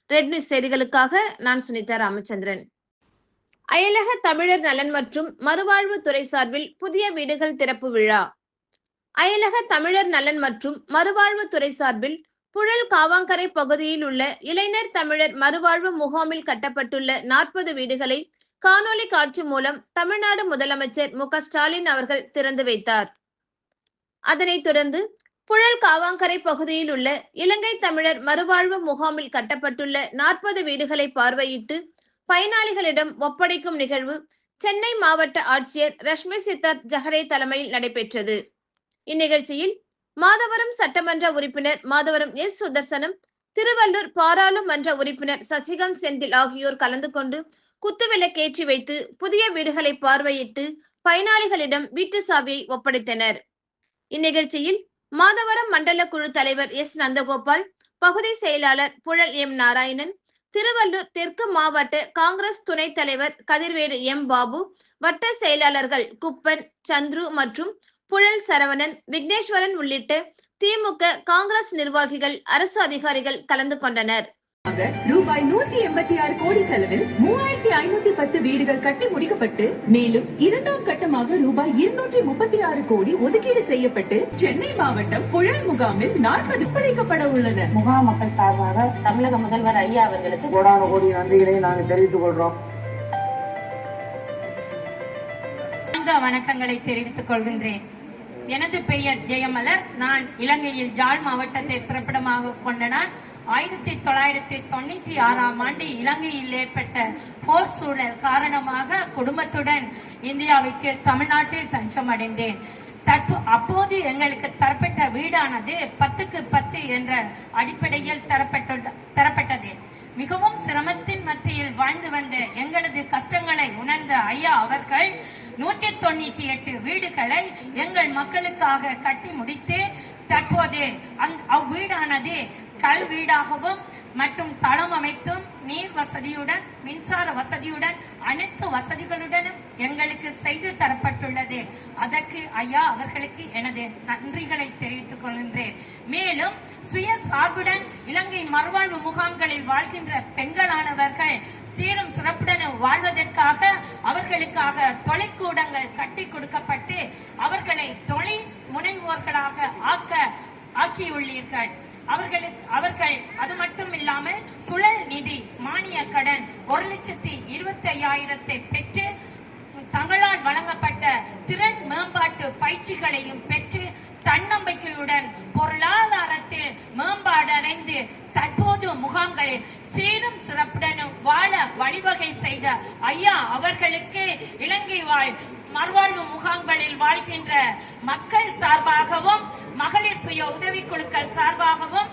Red news செய்திகளுக்காக நான் சுனிதா ராமச்சந்திரன். அயலக தமிழர் நலன் மற்றும் மறுவாழ்வு துறை சார்பில் புதிய வீடுகள் திறப்பு விழா. அயலக தமிழர் நலன் மற்றும் மறுவாழ்வு துறை சார்பில் புழல் காவாங்கரை பகுதியில் உள்ள இளைஞர் தமிழர் மறுவாழ்வு முகாமில் கட்டப்பட்டுள்ள 40 வீடுகளை காணொலி காட்சி மூலம் தமிழ்நாடு முதலமைச்சர் மு.க.ஸ்டாலின் அவர்கள் திறந்து வைத்தார். அதனைத் தொடர்ந்து புழல் காவாங்கரை பகுதியில் உள்ள இலங்கை தமிழர் மறுவாழ்வு முகாமில் கட்டப்பட்டுள்ள 40 வீடுகளை பார்வையிட்டு பயனாளிகளிடம் ஒப்படைக்கும் நிகழ்வு சென்னை மாவட்ட ஆட்சியர் ரஷ்மி சித்தார்த் ஜஹரே தலைமையில் நடைபெற்றது. இந்நிகழ்ச்சியில் மாதவரம் சட்டமன்ற உறுப்பினர் மாதவரம் எஸ். சுதர்சனம், திருவள்ளூர் பாராளுமன்ற உறுப்பினர் சசிகாந்த் செந்தில் ஆகியோர் கலந்து கொண்டு குத்துவிளக்கேற்றி வைத்து புதிய வீடுகளை பார்வையிட்டு பயனாளிகளிடம் வீட்டு சாவியை ஒப்படைத்தனர். இந்நிகழ்ச்சியில் மாதவரம் மண்டல குழு தலைவர் எஸ். நந்தகோபால், பகுதி செயலாளர் புழல் எம். நாராயணன், திருவள்ளூர் தெற்கு மாவட்ட காங்கிரஸ் துணைத் தலைவர் கதிர்வேடு எம். பாபு, வட்ட செயலாளர்கள் குப்பன், சந்துரு மற்றும் புழல் சரவணன், விக்னேஸ்வரன் உள்ளிட்ட திமுக காங்கிரஸ் நிர்வாகிகள், அரசு அதிகாரிகள் கலந்து கொண்டனர். ரூபாய் 186 கோடி செலவில் 3510 வீடுகள் கட்டி முடிக்கப்பட்டு மேலும் இரண்டாம் கட்டமாக ரூபாய் 236 கோடி ஒதுக்கீடு செய்யப்பட்டு சென்னை மாவட்டம் புழல் முகாமில் 40 ஒப்படைக்கப்பட உள்ளன. முகாம் மக்கள் சார்பாக தமிழக முதல்வர் ஐயா அவர்களுக்கு கோடான கோடி நன்றிகளை நாங்கள் தெரிவித்துக் கொள்றோம். வணக்கங்களை தெரிவித்துக் கொள்கின்றேன். எனது பெயர் ஜெயமலர். நான் இலங்கையில் யாழ் மாவட்டத்தை பிறப்பிடமாக கொண்ட நான் 1996ஆம் ஆண்டு இலங்கையில் ஏற்பட்ட போர் சூழல் காரணமாக குடும்பத்துடன் இந்தியாவிற்கு தமிழ்நாட்டில் தஞ்சம் அடைந்தேன். அப்போது எங்களுக்கு தரப்பட்ட வீடானது 10க்கு 10 என்ற அடிப்படையில் தரப்பட்டது. மிகவும் சிரமத்தின் மத்தியில் வாழ்ந்து வந்த எங்களது கஷ்டங்களை உணர்ந்த ஐயா அவர்கள் 198 வீடுகளை எங்கள் மக்களுக்காக கட்டி முடித்து தற்போது அவ்வீடானது கல் வீடாகவும் மற்றும் தளம் அமைத்தும் நீர் வசதியுடன் மின்சார வசதியுடன் அனைத்து வசதிகளுடனும் எங்களுக்கு செய்து தரப்பட்டுள்ளது. அதற்கு ஐயா அவர்களுக்கு எனது நன்றிகளை தெரிவித்துக் கொள்கின்றேன். மேலும் சுய சார்புடன் இலங்கை மறுவாழ்வு முகாம்களில் வாழ்கின்ற பெண்களானவர்கள் சீரும் சிறப்புடன் வாழ்வதற்காக அவர்களுக்காக தொழிற்கூடங்கள் கட்டி கொடுக்கப்பட்டு அவர்களை தொழில் முனைவோர்களாக ஆக்கியுள்ளீர்கள். அவர்கள் அது மட்டும் இல்லாமல் சுழல் நிதி மானிய கடன் 1,25,000 பெற்று தங்களால் வழங்கப்பட்ட திறன் மேம்பாட்டு பயிற்சிகளையும் பெற்று தன்னம்பிக்கையுடன் பொருளாதாரத்தில் மேம்பாடு அடைந்து தற்போது முகாம்களில் சீரும் சிறப்புடன் வாழ வழிவகை செய்த ஐயா அவர்களுக்கு இலங்கை வாழ் மறுவாழ்வு முகாம்களில் வாழ்கின்ற மக்கள் சார்பாகவும் மகளிர் சுய உதவி குழுக்கள் சார்பாகவும்